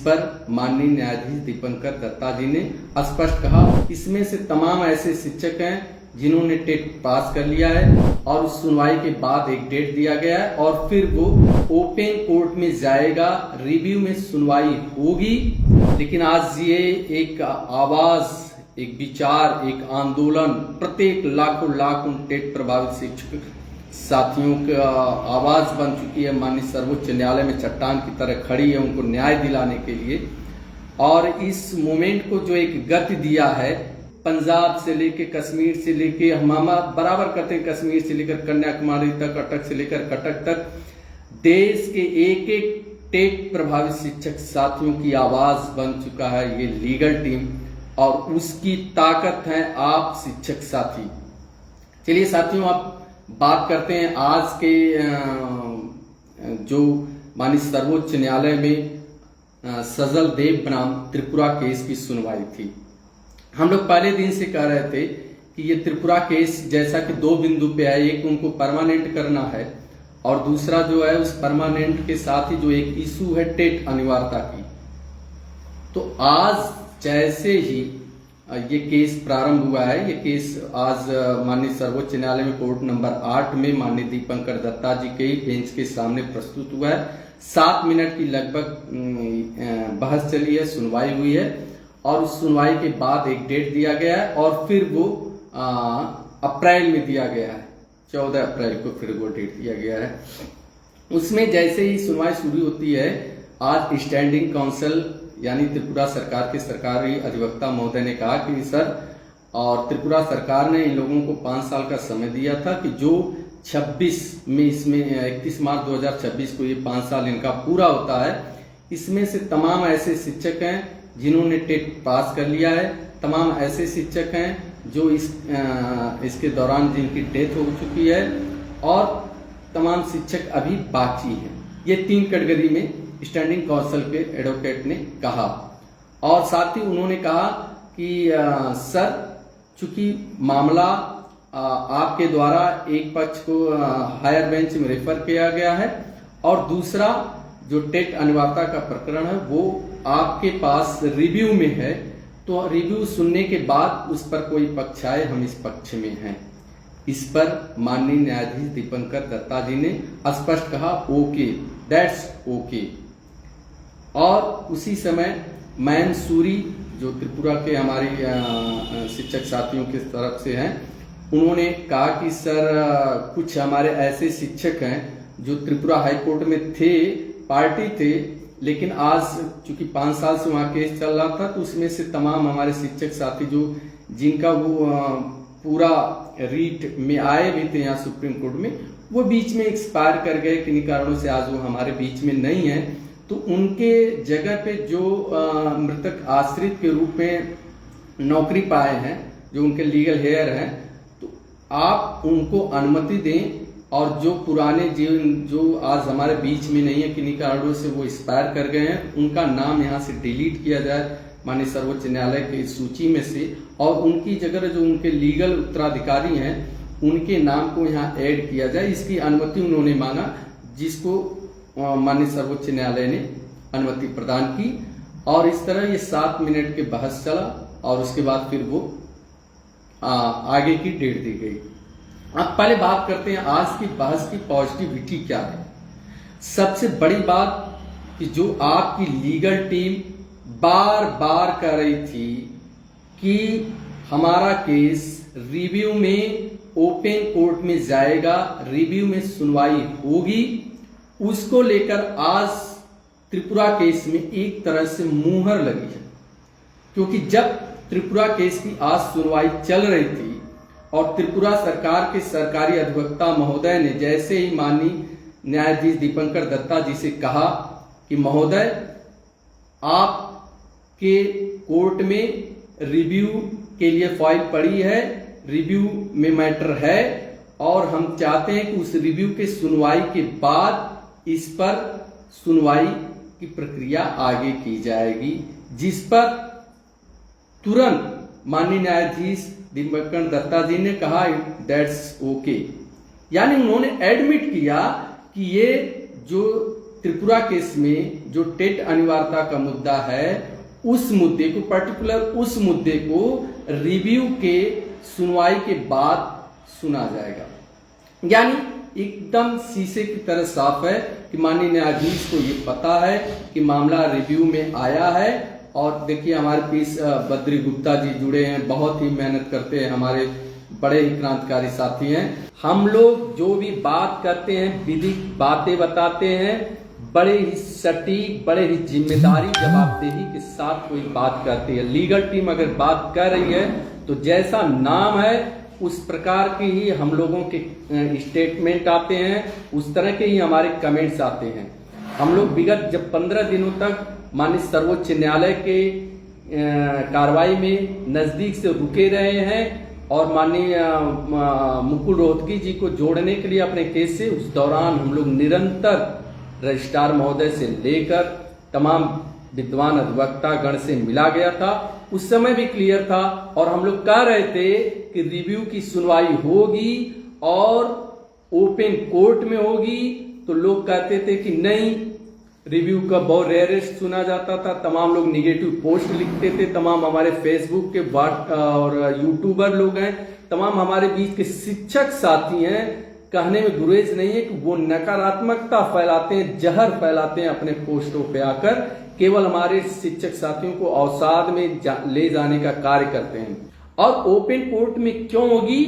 पर माननीय न्यायाधीश दीपंकर दत्ता जी ने स्पष्ट कहा, इसमें से तमाम ऐसे शिक्षक हैं जिन्होंने टेट पास कर लिया है और उस सुनवाई के बाद एक डेट दिया गया है और फिर वो ओपन कोर्ट में जाएगा, रिव्यू में सुनवाई होगी। लेकिन आज ये एक आवाज, एक विचार, एक आंदोलन प्रत्येक लाखों टेट प्रभावित शिक्षक साथियों का आवाज बन चुकी है। माननीय सर्वोच्च न्यायालय में चट्टान की तरह खड़ी है उनको न्याय दिलाने के लिए। और इस मूवमेंट को जो एक गति दिया है, पंजाब से लेके कश्मीर से लेके हम बराबर करते हैं, कश्मीर से लेकर कन्याकुमारी तक, अटक से लेकर कटक तक, देश के एक एक टेट प्रभावित शिक्षक साथियों की आवाज बन चुका है ये लीगल टीम और उसकी ताकत है आप शिक्षक साथी। चलिए साथियों, आप बात करते हैं आज के जो माननीय सर्वोच्च न्यायालय में सजल देव बनाम त्रिपुरा केस की सुनवाई थी। हम लोग पहले दिन से कह रहे थे कि ये त्रिपुरा केस जैसा कि दो बिंदु पे है, एक उनको परमानेंट करना है और दूसरा जो है उस परमानेंट के साथ ही जो एक इशू है टेट अनिवार्यता की। तो आज जैसे ही ये केस प्रारंभ हुआ है, ये केस आज माननीय सर्वोच्च न्यायालय में कोर्ट नंबर 8 में माननीय दीपंकर दत्ता जी के बेंच के सामने प्रस्तुत हुआ है। 7 मिनट की लगभग बहस चली है, सुनवाई हुई है और उस सुनवाई के बाद एक डेट दिया गया है और फिर वो अप्रैल में दिया गया है, 14 अप्रैल को फिर वो डेट दिया गया है। उसमें जैसे ही सुनवाई शुरू होती है, आज स्टैंडिंग काउंसिल यानी त्रिपुरा सरकार के सरकारी अधिवक्ता महोदय ने कहा कि सर, और त्रिपुरा सरकार ने इन लोगों को 5 साल का समय दिया था कि जो 26 में इसमें 31 मार्च 2026 को ये 5 साल इनका पूरा होता है, इसमें से तमाम ऐसे शिक्षक हैं जिन्होंने टेट पास कर लिया है, तमाम ऐसे शिक्षक हैं जो इसके दौरान जिनकी डेथ हो चुकी है और तमाम शिक्षक अभी बाकी हैं। ये 3 कैटेगरी में स्टैंडिंग काउंसिल के एडवोकेट ने कहा। और साथ ही उन्होंने कहा कि सर, चूंकि मामला आपके द्वारा एक पक्ष को हायर बेंच में रेफर किया गया है और दूसरा जो टेट अनिवार्यता का प्रकरण है वो आपके पास रिव्यू में है, तो रिव्यू सुनने के बाद उस पर कोई पक्ष आए, हम इस पक्ष में हैं। इस पर माननीय न्यायाधीश दीपंकर दत्ता जी ने स्पष्ट कहा, ओके, दैट्स ओके। और उसी समय मैन सूरी जो त्रिपुरा के हमारे शिक्षक साथियों की तरफ से हैं, उन्होंने कहा कि सर, कुछ हमारे ऐसे शिक्षक हैं जो त्रिपुरा हाईकोर्ट में थे, पार्टी थे, लेकिन आज चूंकि 5 साल से वहां केस चल रहा था, तो उसमें से तमाम हमारे शिक्षक साथी जो जिनका वो पूरा रीट में आए भी थे यहाँ सुप्रीम कोर्ट में, वो बीच में एक्सपायर कर गए, किन्हीं कारणों से आज वो हमारे बीच में नहीं है। तो उनके जगह पे जो मृतक आश्रित के रूप में नौकरी पाए हैं, जो उनके लीगल हेयर हैं, तो आप उनको अनुमति दें और जो पुराने जो आज हमारे बीच में नहीं है, किन्हीं कारणों से वो एक्सपायर कर गए हैं, उनका नाम यहाँ से डिलीट किया जाए माननीय सर्वोच्च न्यायालय की सूची में से और उनकी जगह जो उनके लीगल उत्तराधिकारी हैं उनके नाम को यहाँ ऐड किया जाए। इसकी अनुमति उन्होंने मांगा, जिसको माननीय सर्वोच्च न्यायालय ने अनुमति प्रदान की और इस तरह ये 7 मिनट के बहस चला और उसके बाद फिर वो आगे की डेट दी गई। अब पहले बात करते हैं आज की बहस की पॉजिटिविटी क्या है। सबसे बड़ी बात कि जो आपकी लीगल टीम बार बार कह रही थी कि हमारा केस रिव्यू में ओपन कोर्ट में जाएगा, रिव्यू में सुनवाई होगी, उसको लेकर आज त्रिपुरा केस में एक तरह से मुहर लगी है। क्योंकि जब त्रिपुरा केस की आज सुनवाई चल रही थी और त्रिपुरा सरकार के सरकारी अधिवक्ता महोदय ने जैसे ही माननीय न्यायाधीश दीपंकर दत्ता जी से कहा कि महोदय, आपके कोर्ट में रिव्यू के लिए फाइल पड़ी है, रिव्यू में मैटर है और हम चाहते हैं कि उस रिव्यू के सुनवाई के बाद इस पर सुनवाई की प्रक्रिया आगे की जाएगी, जिस पर तुरंत माननीय न्यायाधीश दीपंकर दत्ता जी ने कहा दैट्स ओके। यानी उन्होंने एडमिट किया कि ये जो त्रिपुरा केस में जो टेट अनिवार्यता का मुद्दा है, उस मुद्दे को उस मुद्दे को रिव्यू के सुनवाई के बाद सुना जाएगा। यानी एकदम शीशे की तरह साफ है कि माननीय न्यायाधीश को ये पता है कि मामला रिव्यू में आया है। और देखिए हमारे पीस बद्री गुप्ता जी जुड़े हैं, बहुत ही मेहनत करते हैं, हमारे बड़े ही क्रांतिकारी साथी हैं। हम लोग जो भी बात करते हैं, विधिक बातें बताते हैं, बड़े ही सटीक, बड़े ही जिम्मेदारी जवाबदेही के साथ कोई बात करती है। लीगल टीम अगर बात कर रही है तो जैसा नाम है उस प्रकार के ही हम लोगों के स्टेटमेंट आते हैं, उस तरह के ही हमारे कमेंट्स आते हैं। हम लोग विगत जब 15 दिनों तक माननीय सर्वोच्च न्यायालय के कार्रवाई में नजदीक से रुके रहे हैं और माननीय मुकुल रोहतगी जी को जोड़ने के लिए अपने केस से, उस दौरान हम लोग निरंतर रजिस्ट्रार महोदय से लेकर तमाम विद्वान अधिवक्ता गण से मिला गया था। उस समय भी क्लियर था और हम लोग कह रहे थे कि रिव्यू की सुनवाई होगी और ओपन कोर्ट में होगी। तो लोग कहते थे कि नहीं, रिव्यू का बहुत रेयरेस्ट सुना जाता था, तमाम लोग निगेटिव पोस्ट लिखते थे, तमाम हमारे फेसबुक के और यूट्यूबर लोग हैं, तमाम हमारे बीच के शिक्षक साथी हैं, कहने में गुरेज नहीं है कि वो नकारात्मकता फैलाते हैं, जहर फैलाते हैं अपने पोस्टों पे आकर, केवल हमारे शिक्षक साथियों को अवसाद में ले जाने का कार्य करते हैं। और ओपन कोर्ट में क्यों होगी?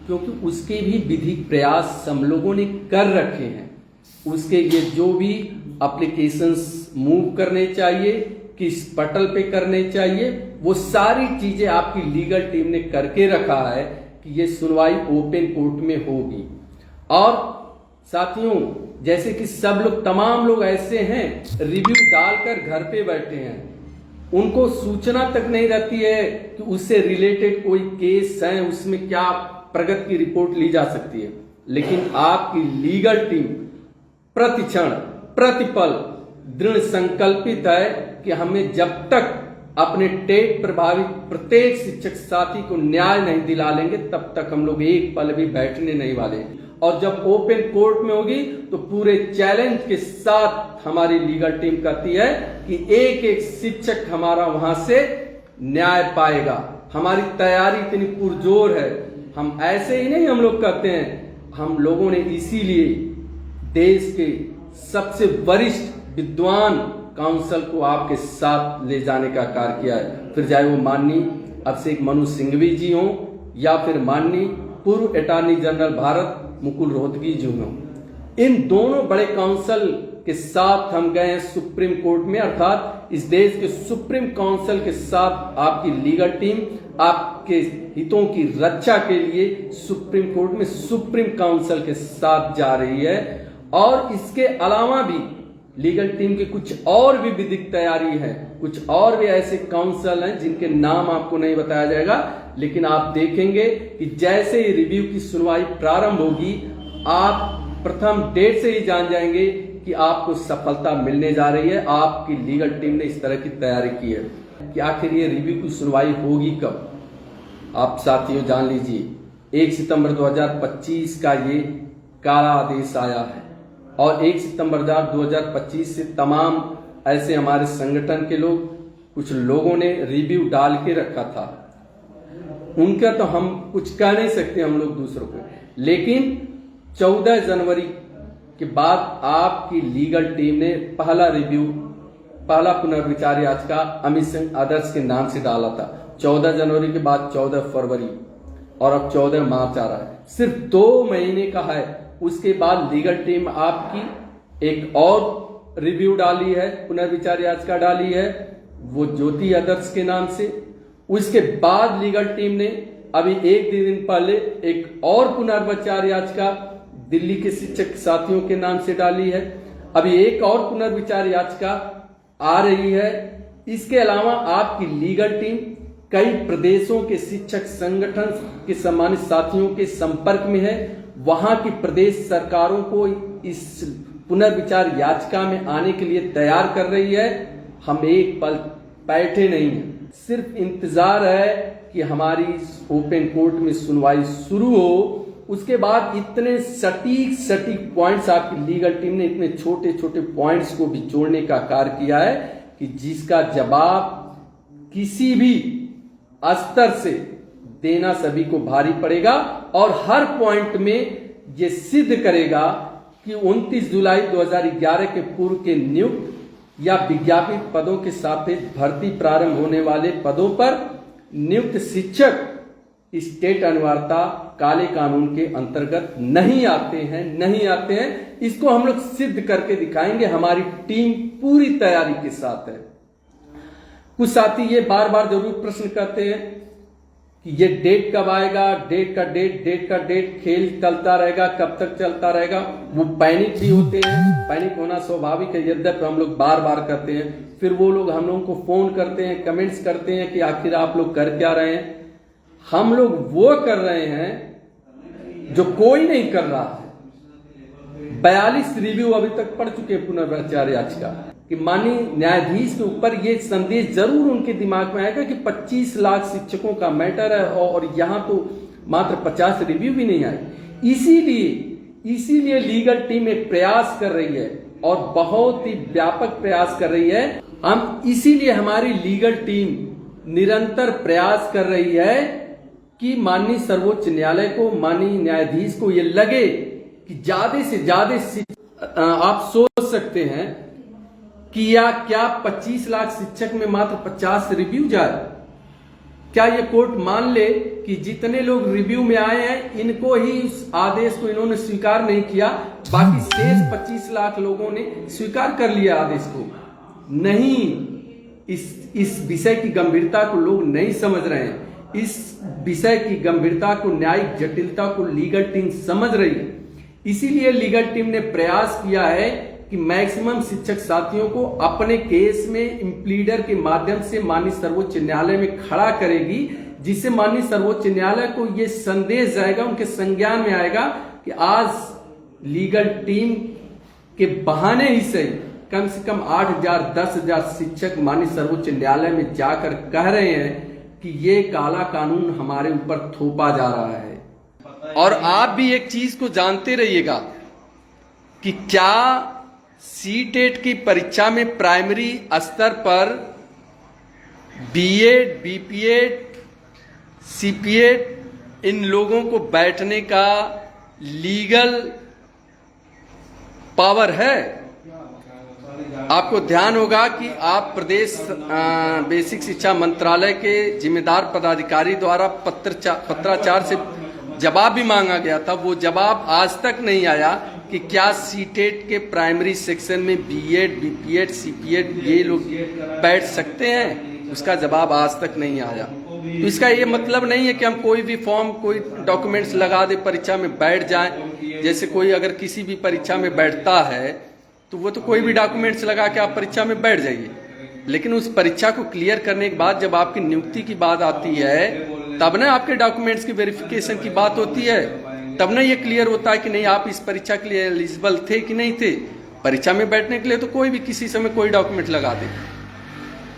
क्योंकि उसके भी विधिक प्रयास हम लोगों ने कर रखे हैं। उसके लिए जो भी एप्लीकेशंस मूव करने चाहिए, किस पटल पे करने चाहिए, वो सारी चीजें आपकी लीगल टीम ने करके रखा है कि ये सुनवाई ओपन कोर्ट में होगी। और साथियों, जैसे कि सब लोग, तमाम लोग ऐसे हैं रिव्यू डालकर घर पे बैठे हैं, उनको सूचना तक नहीं रहती है कि उससे रिलेटेड कोई केस है, उसमें क्या प्रगति की रिपोर्ट ली जा सकती है। लेकिन आपकी लीगल टीम प्रतिक्षण प्रतिपल दृढ़ संकल्पित है कि हमें जब तक अपने टेट प्रभावित प्रत्येक शिक्षक साथी को न्याय नहीं दिला लेंगे, तब तक हम लोग एक पल भी बैठने नहीं वाले। और जब ओपन कोर्ट में होगी तो पूरे चैलेंज के साथ हमारी लीगल टीम कहती है कि एक एक शिक्षक हमारा वहां से न्याय पाएगा। हमारी तैयारी इतनी पुरजोर है। हम ऐसे ही नहीं हम लोग कहते हैं, हम लोगों ने इसीलिए देश के सबसे वरिष्ठ विद्वान काउंसिल को आपके साथ ले जाने का कार्य किया है। फिर चाहे वो माननीय अभिषेक मनु सिंघवी जी हों या फिर माननीय पूर्व अटॉर्नी जनरल भारत मुकुल रोहतगी जी हों, इन दोनों बड़े काउंसिल के साथ हम गए हैं सुप्रीम कोर्ट में, अर्थात इस देश के सुप्रीम काउंसिल के साथ आपकी लीगल टीम आपके हितों की रक्षा के लिए सुप्रीम कोर्ट में सुप्रीम काउंसिल के साथ जा रही है। और इसके अलावा भी लीगल टीम की कुछ और भी विधिक तैयारी है, कुछ और भी ऐसे काउंसिल हैं जिनके नाम आपको नहीं बताया जाएगा, लेकिन आप देखेंगे कि जैसे ही रिव्यू की सुनवाई प्रारंभ होगी, आप प्रथम डेट से ही जान जाएंगे कि आपको सफलता मिलने जा रही है। आपकी लीगल टीम ने इस तरह की तैयारी की है कि आखिर ये रिव्यू की सुनवाई होगी कब। आप साथियों जान लीजिए, 1 सितंबर 2025 का ये काला आदेश आया है और 1 सितंबर 2025 से तमाम ऐसे हमारे संगठन के लोग, कुछ लोगों ने रिव्यू डाल के रखा था, उनका तो हम कुछ कह नहीं सकते हम लोग दूसरों को। लेकिन 14 जनवरी के बाद आपकी लीगल टीम ने पहला पुनर्विचार याचिका अमित सिंह आदर्श के नाम से डाला था। 14 जनवरी के बाद 14 फरवरी और अब 14 मार्च आ रहा है, सिर्फ 2 महीने का है। उसके बाद लीगल टीम आपकी एक और रिव्यू डाली है, पुनर्विचार याचिका डाली है, वो ज्योति आदर्श के नाम से। उसके बाद लीगल टीम ने अभी 1 दिन पहले एक और पुनर्विचार याचिका दिल्ली के शिक्षक साथियों के नाम से डाली है। अभी एक और पुनर्विचार याचिका आ रही है। इसके अलावा आपकी लीगल टीम कई प्रदेशों के शिक्षक संगठन के सम्मानित साथियों के संपर्क में है। वहां की प्रदेश सरकारों को इस पुनर्विचार याचिका में आने के लिए तैयार कर रही है। हम एक पल बैठे नहीं हैं, सिर्फ इंतजार है कि हमारी ओपन कोर्ट में सुनवाई शुरू हो। उसके बाद इतने सटीक पॉइंट्स आपकी लीगल टीम ने इतने छोटे छोटे पॉइंट्स को भी जोड़ने का कार्य किया है कि जिसका जवाब किसी भी स्तर से देना सभी को भारी पड़ेगा और हर पॉइंट में ये सिद्ध करेगा कि 29 जुलाई 2011 के पूर्व के नियुक्त या विज्ञापित पदों के सापेक्ष भर्ती प्रारंभ होने वाले पदों पर नियुक्त शिक्षक स्टेट अनिवार्यता काले कानून के अंतर्गत नहीं आते हैं। इसको हम लोग सिद्ध करके दिखाएंगे। हमारी टीम पूरी तैयारी के साथ है। कुछ साथी ये बार बार जरूर प्रश्न करते हैं कि ये डेट कब आएगा, डेट का डेट खेल चलता रहेगा, कब तक चलता रहेगा। वो पैनिक भी होते हैं, पैनिक होना स्वाभाविक है, यद्यपि हम लोग बार बार करते हैं। फिर वो लोग हम लोगों को फोन करते हैं, कमेंट्स करते हैं कि आखिर आप लोग कर क्या रहे हैं। हम लोग वो कर रहे हैं जो कोई नहीं कर रहा है। 42 रिव्यू अभी तक पढ़ चुके हैं पुनर्विचार याचिका कि माननीय न्यायाधीश के ऊपर ये संदेश जरूर उनके दिमाग में आएगा कि 25 लाख शिक्षकों का मैटर है और यहां तो मात्र 50 रिव्यू भी नहीं आए। इसीलिए लीगल टीम एक प्रयास कर रही है और बहुत ही व्यापक प्रयास कर रही है। इसीलिए हमारी लीगल टीम निरंतर प्रयास कर रही है कि माननीय सर्वोच्च न्यायालय को, माननीय न्यायाधीश को ये लगे कि ज्यादा से ज्यादा आप सोच सकते हैं कि क्या 25 लाख शिक्षक में मात्र 50 रिव्यू जाए? क्या ये कोर्ट मान ले कि जितने लोग रिव्यू में आए हैं इनको ही उस आदेश को इन्होंने स्वीकार नहीं किया, बाकी शेष 25 लाख लोगों ने स्वीकार कर लिया आदेश को? नहीं, इस विषय की गंभीरता को लोग नहीं समझ रहे हैं। इस विषय की गंभीरता को, न्यायिक जटिलता को लीगल टीम समझ रही है। इसीलिए लीगल टीम ने प्रयास किया है कि मैक्सिमम शिक्षक साथियों को अपने केस में इम्प्लीडर के माध्यम से माननीय सर्वोच्च न्यायालय में खड़ा करेगी, जिससे माननीय सर्वोच्च न्यायालय को यह संदेश जाएगा, उनके संज्ञान में आएगा कि आज लीगल टीम के बहाने ही सही कम से कम 8,000 10,000 शिक्षक माननीय सर्वोच्च न्यायालय में जाकर कह रहे हैं कि ये काला कानून हमारे ऊपर थोपा जा रहा है। और आप भी एक चीज को जानते रहिएगा कि क्या सीटेट की परीक्षा में प्राइमरी स्तर पर बीएड, बीपीएड, सीपीएड इन लोगों को बैठने का लीगल पावर है? आपको ध्यान होगा कि आप प्रदेश बेसिक शिक्षा मंत्रालय के जिम्मेदार पदाधिकारी द्वारा पत्राचार से जवाब भी मांगा गया था। वो जवाब आज तक नहीं आया कि क्या सीटेट के प्राइमरी सेक्शन में बीएड, बीपीएड, सीपीएड ये लोग बैठ सकते हैं। उसका जवाब आज तक नहीं आया। तो इसका ये मतलब नहीं है कि हम कोई भी फॉर्म, कोई डॉक्यूमेंट्स लगा दे, परीक्षा में बैठ जाएं। जैसे कोई अगर किसी भी परीक्षा में बैठता है तो वो तो कोई भी डॉक्यूमेंट्स लगा के आप परीक्षा में बैठ जाइए, लेकिन उस परीक्षा को क्लियर करने के बाद जब आपकी नियुक्ति की बात आती है तब ना आपके डॉक्यूमेंट्स की वेरिफिकेशन की बात होती है, तब ना ये क्लियर होता है कि नहीं आप इस परीक्षा के लिए एलिजिबल थे कि नहीं थे। परीक्षा में बैठने के लिए तो कोई भी किसी समय कोई डॉक्यूमेंट लगा दे,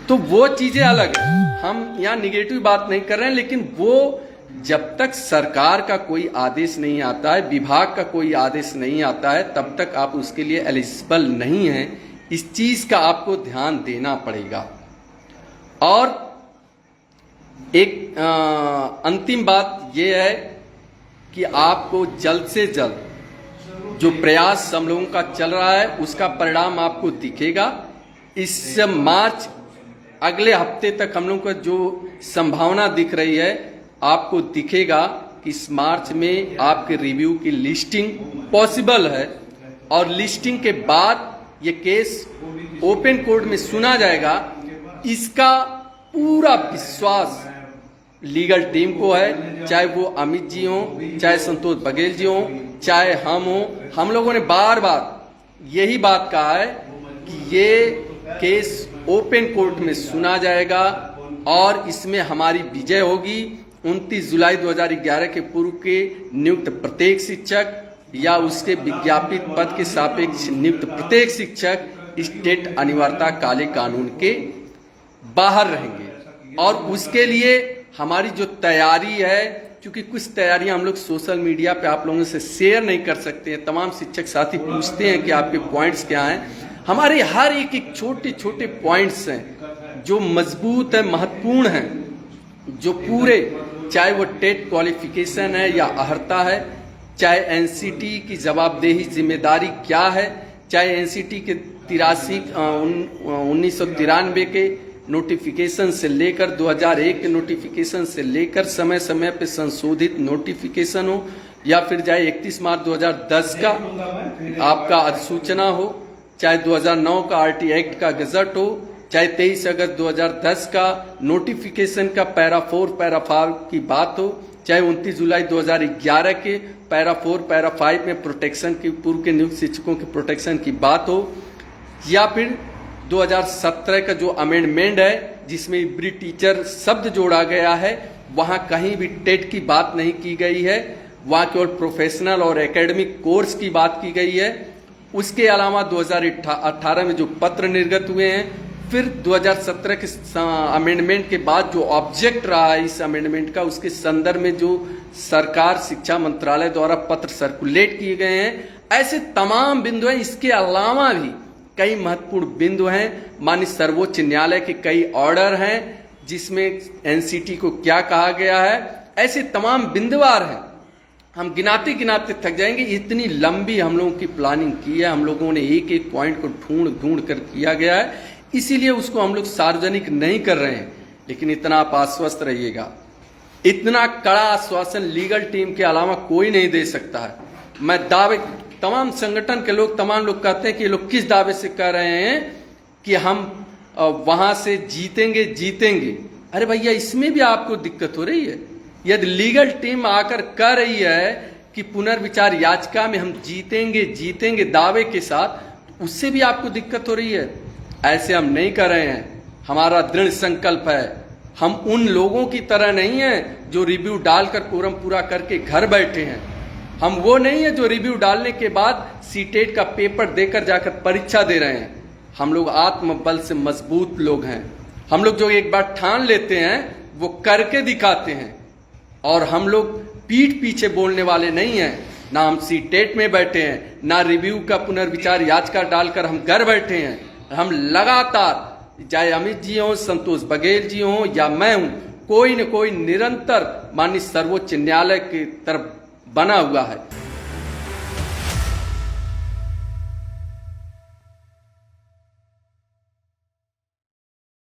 तो वो चीजें अलग है। हम यहाँ निगेटिव बात नहीं कर रहे हैं, लेकिन वो जब तक सरकार का कोई आदेश नहीं आता है, विभाग का कोई आदेश नहीं आता है, तब तक आप उसके लिए एलिजिबल नहीं हैं। इस चीज का आपको ध्यान देना पड़ेगा। और एक अंतिम बात यह है कि आपको जल्द से जल्द जो प्रयास हम लोगों का चल रहा है उसका परिणाम आपको दिखेगा। इस मार्च अगले हफ्ते तक हम लोगों को जो संभावना दिख रही है आपको दिखेगा कि इस मार्च में आपके रिव्यू की लिस्टिंग पॉसिबल है, और लिस्टिंग के बाद ये केस ओपन कोर्ट में सुना जाएगा। इसका पूरा विश्वास लीगल टीम को है, चाहे वो अमित जी हों, चाहे संतोष बघेल जी हों, चाहे हम हों। हम लोगों ने बार बार यही बात कहा है कि ये केस ओपन कोर्ट में सुना जाएगा और इसमें हमारी विजय होगी। 29 जुलाई 2011 के पूर्व के नियुक्त प्रत्येक शिक्षक या उसके विज्ञापित पद के सापेक्ष नियुक्त प्रत्येक शिक्षक स्टेट अनिवार्यता काले कानून के बाहर रहेंगे। और उसके लिए हमारी जो तैयारी है, क्योंकि कुछ तैयारियां हम लोग सोशल मीडिया पे आप लोगों से शेयर नहीं कर सकते हैं। तमाम शिक्षक साथी पूछते हैं कि आपके पॉइंट्स क्या हैं। हमारे हर एक एक छोटे छोटे पॉइंट्स हैं जो मजबूत है, महत्वपूर्ण हैं, जो पूरे, चाहे वो टेट क्वालिफिकेशन है या अहर्ता है, चाहे एनसीटी की जवाबदेही जिम्मेदारी क्या है, चाहे एनसीटी के 1993 के नोटिफिकेशन से लेकर 2001 के नोटिफिकेशन से लेकर समय समय पे संशोधित नोटिफिकेशन हो, या फिर चाहे 31 मार्च 2010 का आपका अधिसूचना हो, चाहे 2009 का आरटी एक्ट का गजट हो, चाहे 23 अगस्त 2010 का नोटिफिकेशन का पैरा 4 पैरा 5 की बात हो, चाहे 29 जुलाई 2011 के पैरा 4 पैरा 5 में प्रोटेक्शन की, पूर्व के नियुक्त शिक्षकों के प्रोटेक्शन की बात हो, या फिर 2017 का जो अमेंडमेंट है जिसमें इब्री टीचर शब्द जोड़ा गया है, वहां कहीं भी टेट की बात नहीं की गई है, वहां केवल प्रोफेशनल और एकेडमिक कोर्स की बात की गई है। उसके अलावा 2018 में जो पत्र निर्गत हुए हैं, फिर 2017 के अमेंडमेंट के बाद जो ऑब्जेक्ट रहा है इस अमेंडमेंट का, उसके संदर्भ में जो सरकार शिक्षा मंत्रालय द्वारा पत्र सर्कुलेट किए गए हैं, ऐसे तमाम बिंदु हैं। इसके अलावा भी कई महत्वपूर्ण बिंदु हैं। माननीय सर्वोच्च न्यायालय के कई ऑर्डर हैं जिसमें एनसीटी को क्या कहा गया है, ऐसे तमाम बिंदुवार हैं। हम गिनाते गिनाते थक जाएंगे। इतनी लंबी हम लोगों की प्लानिंग की है, हम लोगों ने एक एक पॉइंट को ढूंढ ढूंढ कर किया गया है, इसीलिए उसको हम लोग सार्वजनिक नहीं कर रहे हैं। लेकिन इतना आप आश्वस्त रहिएगा, इतना कड़ा आश्वासन लीगल टीम के अलावा कोई नहीं दे सकता है। मैं दावे, तमाम संगठन के लोग, तमाम लोग कहते हैं कि ये लोग किस दावे से कह रहे हैं कि हम वहां से जीतेंगे जीतेंगे। अरे भैया, इसमें भी आपको दिक्कत हो रही है। यदि लीगल टीम आकर कह रही है कि पुनर्विचार याचिका में हम जीतेंगे जीतेंगे दावे के साथ, उससे भी आपको दिक्कत हो रही है। ऐसे हम नहीं कर रहे हैं। हमारा दृढ़ संकल्प है। हम उन लोगों की तरह नहीं है जो रिव्यू डालकर कोरम पूरा करके घर बैठे हैं। हम वो नहीं है जो रिव्यू डालने के बाद सीटेट का पेपर देकर जाकर परीक्षा दे रहे हैं। हम लोग आत्मबल से मजबूत लोग हैं। हम लोग जो एक बार ठान लेते हैं वो करके दिखाते हैं, और हम लोग पीठ पीछे बोलने वाले नहीं हैं। ना हम सीटेट में बैठे हैं, ना रिव्यू का पुनर्विचार याचिका डालकर हम घर बैठे हैं। हम लगातार, चाहे अमित जी हों, संतोष बघेल जी हों या मैं हूं, कोई न कोई निरंतर माननीय सर्वोच्च न्यायालय की तरफ बना हुआ है।